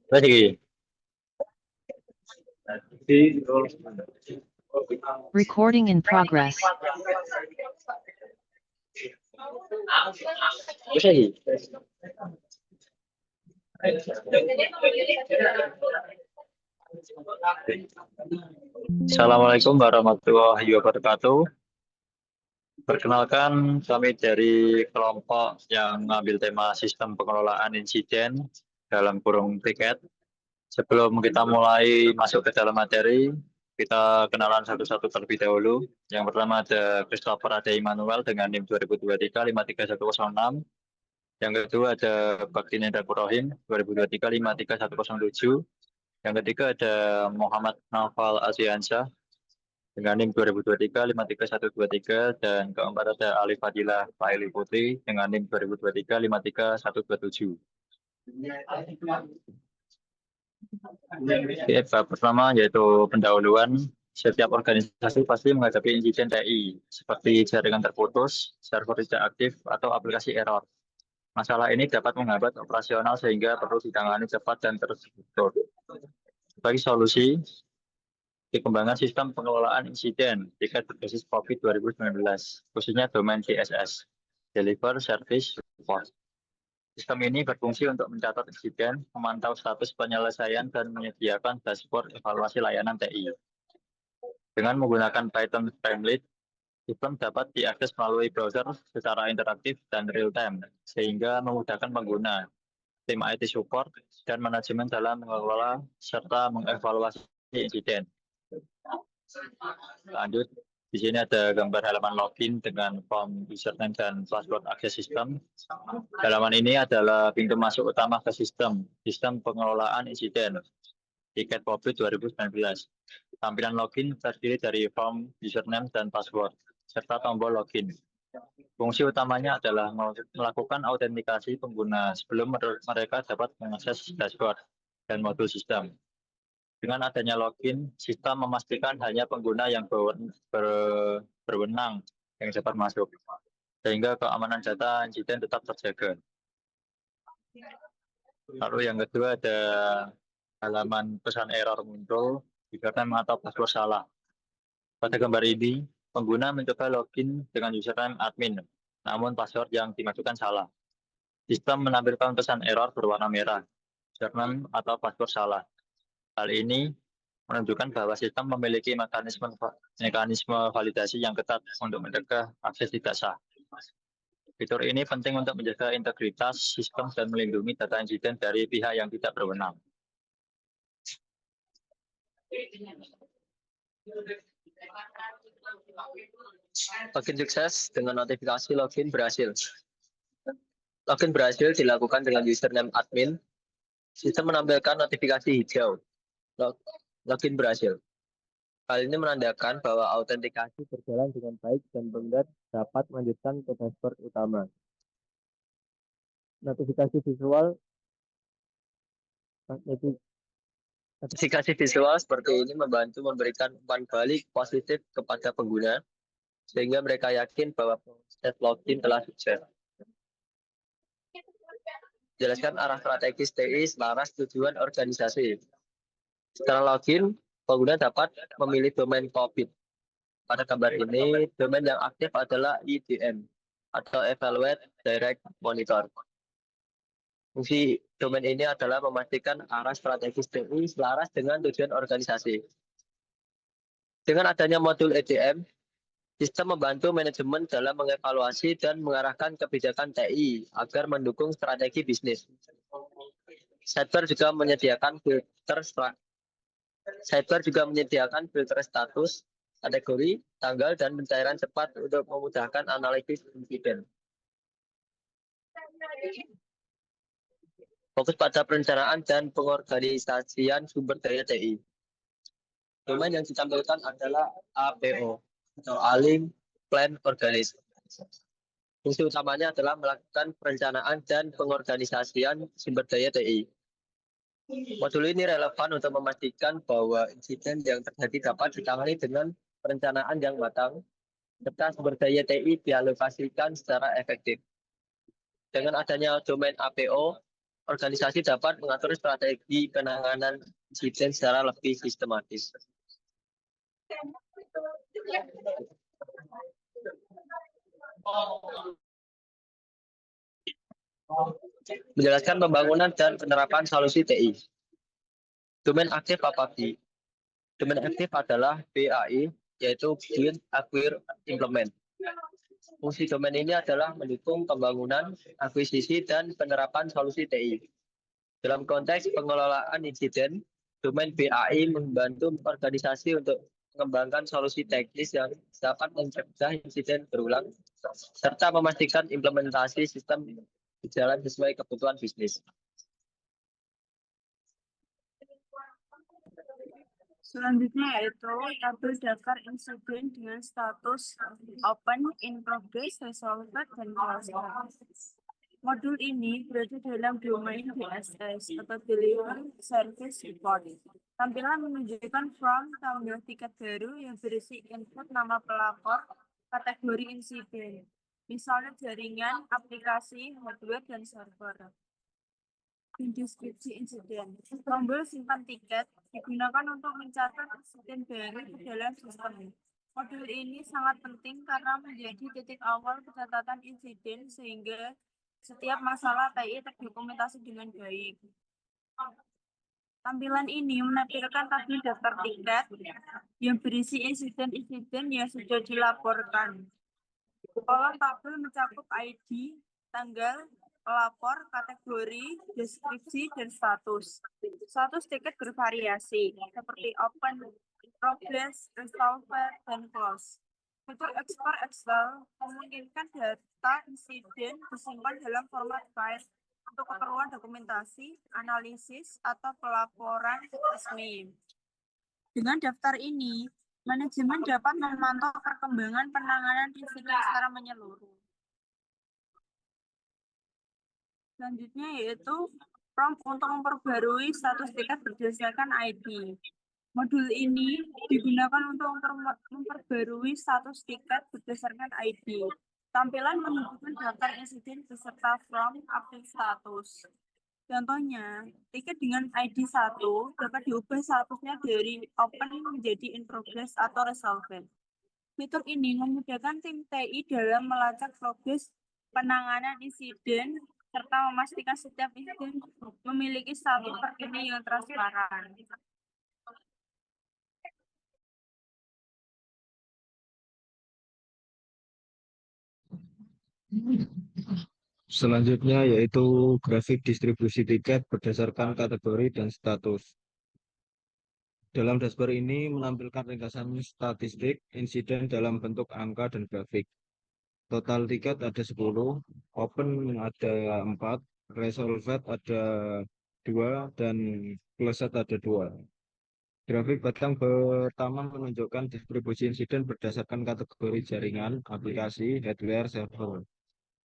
Lagi. Recording in progress. Terus lagi. Assalamualaikum warahmatullahi wabarakatuh. Perkenalkan, kami dari kelompok yang mengambil tema sistem pengelolaan insiden dalam kurung tiket. Sebelum kita mulai masuk ke dalam materi, kita kenalan satu-satu terlebih dahulu. Yang pertama ada Christopher Ade Immanuel dengan NIM 2023-53106. Yang kedua ada Bakti Nenda Kurohim 2023-53107. Yang ketiga ada Muhammad Naufal Aziansyah dengan NIM 2023-53123. Dan keempat ada Alif Fadilah Faili Putri dengan NIM 2023-53127. Bab pertama yaitu pendahuluan. Setiap organisasi pasti menghadapi insiden TI seperti jaringan terputus, server tidak aktif, atau aplikasi error. Masalah ini dapat menghambat operasional sehingga perlu ditangani cepat dan terstruktur. Bagi solusi, dikembangkan sistem pengelolaan insiden tiket berbasis COVID 2019, khususnya domain DSS, Deliver Service Report. Sistem ini berfungsi untuk mencatat insiden, memantau status penyelesaian, dan menyediakan dashboard evaluasi layanan TI. Dengan menggunakan Python template, sistem dapat diakses melalui browser secara interaktif dan real-time, sehingga memudahkan pengguna, tim IT support, dan manajemen dalam mengelola serta mengevaluasi insiden. Lanjut, di sini ada gambar halaman login dengan form username dan password akses sistem. Halaman ini adalah pintu masuk utama ke sistem pengelolaan insiden tiket COVID 2019. Tampilan login terdiri dari form username dan password, serta tombol login. Fungsi utamanya adalah melakukan autentikasi pengguna sebelum mereka dapat mengakses dashboard dan modul sistem. Dengan adanya login, sistem memastikan hanya pengguna yang berwenang yang dapat masuk, sehingga keamanan data insiden tetap terjaga. Lalu yang kedua ada halaman pesan error muncul username atau password salah. Pada gambar ini, pengguna mencoba login dengan username admin, namun password yang dimasukkan salah. Sistem menampilkan pesan error berwarna merah, username atau password salah. Hal ini menunjukkan bahwa sistem memiliki mekanisme validasi yang ketat untuk mencegah akses tidak sah. Fitur ini penting untuk menjaga integritas sistem dan melindungi data insiden dari pihak yang tidak berwenang. Login sukses dengan notifikasi login berhasil. Login berhasil dilakukan dengan username admin. Sistem menampilkan notifikasi hijau. Login berhasil. Hal ini menandakan bahwa autentikasi berjalan dengan baik dan pengguna dapat melanjutkan ke dashboard utama. Notifikasi visual seperti ini membantu memberikan umpan balik positif kepada pengguna, sehingga mereka yakin bahwa proses login telah sukses. Jelaskan arah strategis TI selaras tujuan organisasi. Setelah login, pengguna dapat memilih domain COVID. Pada gambar ini, domain yang aktif adalah IDM atau Evaluate Direct Monitor. Fungsi domain ini adalah memastikan arah strategis TI selaras dengan tujuan organisasi. Dengan adanya modul EDM, sistem membantu manajemen dalam mengevaluasi dan mengarahkan kebijakan TI agar mendukung strategi bisnis. Sidebar juga menyediakan filter status, kategori, tanggal, dan pencairan cepat untuk memudahkan analisis insiden. Fokus pada perencanaan dan pengorganisasian sumber daya TI. Domain yang ditampilkan adalah APO atau Alim Plan Organize. Fungsi utamanya adalah melakukan perencanaan dan pengorganisasian sumber daya TI. Modul ini relevan untuk memastikan bahwa insiden yang terjadi dapat ditangani dengan perencanaan yang matang, serta sumber daya TI dialokasikan secara efektif. Dengan adanya domain APO, organisasi dapat mengatur strategi penanganan insiden secara lebih sistematis. Menjelaskan pembangunan dan penerapan solusi TI. Domain aktif apa BI? Domain aktif adalah BAI, yaitu Build, Acquire, Implement. Fungsi domain ini adalah mendukung pembangunan, akuisisi, dan penerapan solusi TI. Dalam konteks pengelolaan insiden, domain BAI membantu organisasi untuk mengembangkan solusi teknis yang dapat mencegah insiden berulang, serta memastikan implementasi sistem berjalan sesuai kebutuhan bisnis. Selanjutnya yaitu tabel daftar insiden dengan status open, in progress, resolved, dan closed. Modul ini berada dalam domain DSS atau Deliver Service Report. Tampilan menunjukkan form tambah tiket baru yang berisi input nama pelapor, kategori insiden, misalnya jaringan, aplikasi, hardware, dan server. Dan deskripsi insiden. Tombol simpan tiket digunakan untuk mencatat insiden baru ke dalam sistem. Modul ini sangat penting karena menjadi titik awal pencatatan insiden sehingga setiap masalah TI terdokumentasi dengan baik. Tampilan ini menampilkan tabel daftar tiket yang berisi insiden-insiden yang sudah dilaporkan. Kolom tabel mencakup ID, tanggal, pelapor, kategori, deskripsi, dan status. Status tiket bervariasi, seperti open, progress, resolved, dan close. Fitur ekspor Excel memungkinkan data insiden disimpan dalam format file untuk keperluan dokumentasi, analisis, atau pelaporan resmi. Dengan daftar ini, manajemen dapat memantau perkembangan penanganan insiden secara menyeluruh. Selanjutnya yaitu prompt untuk memperbarui status tiket berdasarkan ID. Modul ini digunakan untuk memperbarui status tiket berdasarkan ID. Tampilan menunjukkan daftar insiden beserta from update status. Contohnya, tiket dengan ID 1 dapat diubah statusnya dari open menjadi in progress atau resolved. Fitur ini memudahkan tim TI dalam melacak progres penanganan insiden serta memastikan setiap insiden memiliki status terkini yang transparan. Selanjutnya yaitu grafik distribusi tiket berdasarkan kategori dan status. Dalam dashboard ini menampilkan ringkasan statistik insiden dalam bentuk angka dan grafik. Total tiket ada 10, open ada 4, resolved ada 2, dan closed ada 2. Grafik batang pertama menunjukkan distribusi insiden berdasarkan kategori jaringan, aplikasi, hardware, server.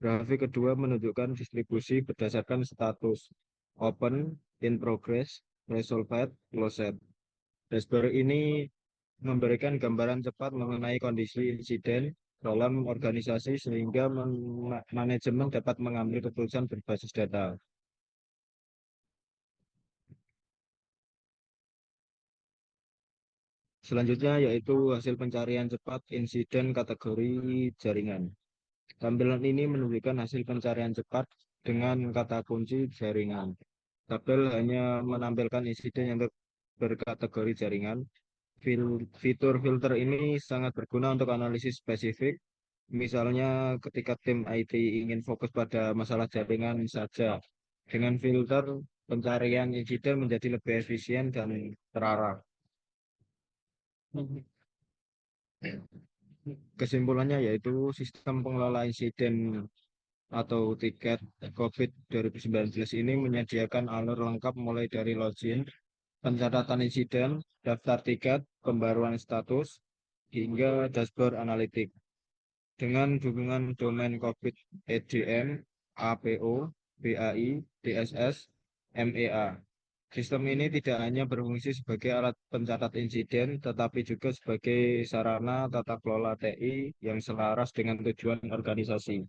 Grafik kedua menunjukkan distribusi berdasarkan status open, in progress, resolved, closed. Dashboard ini memberikan gambaran cepat mengenai kondisi insiden dalam organisasi sehingga manajemen dapat mengambil keputusan berbasis data. Selanjutnya yaitu hasil pencarian cepat insiden kategori jaringan. Tampilan ini menunjukkan hasil pencarian cepat dengan kata kunci jaringan. Tabel hanya menampilkan insiden yang berkategori jaringan. Fitur filter ini sangat berguna untuk analisis spesifik. Misalnya ketika tim IT ingin fokus pada masalah jaringan saja. Dengan filter, pencarian insiden menjadi lebih efisien dan terarah. Kesimpulannya yaitu sistem pengelola insiden atau tiket COVID 2019 ini menyediakan alur lengkap mulai dari login, pencatatan insiden, daftar tiket, pembaruan status, hingga dashboard analitik. Dengan dukungan domain COVID EDM, APO, BAI, DSS, MEA. Sistem ini tidak hanya berfungsi sebagai alat pencatat insiden, tetapi juga sebagai sarana tata kelola TI yang selaras dengan tujuan organisasi.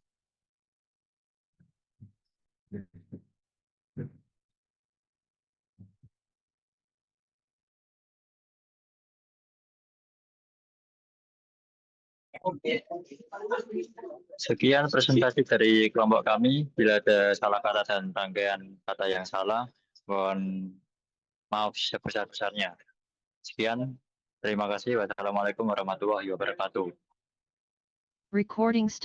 Sekian presentasi dari kelompok kami. Bila ada salah kata dan rangkaian kata yang salah, mohon maaf sebesar-besarnya. Sekian, terima kasih. Wassalamualaikum warahmatullahi wabarakatuh. Recording stop.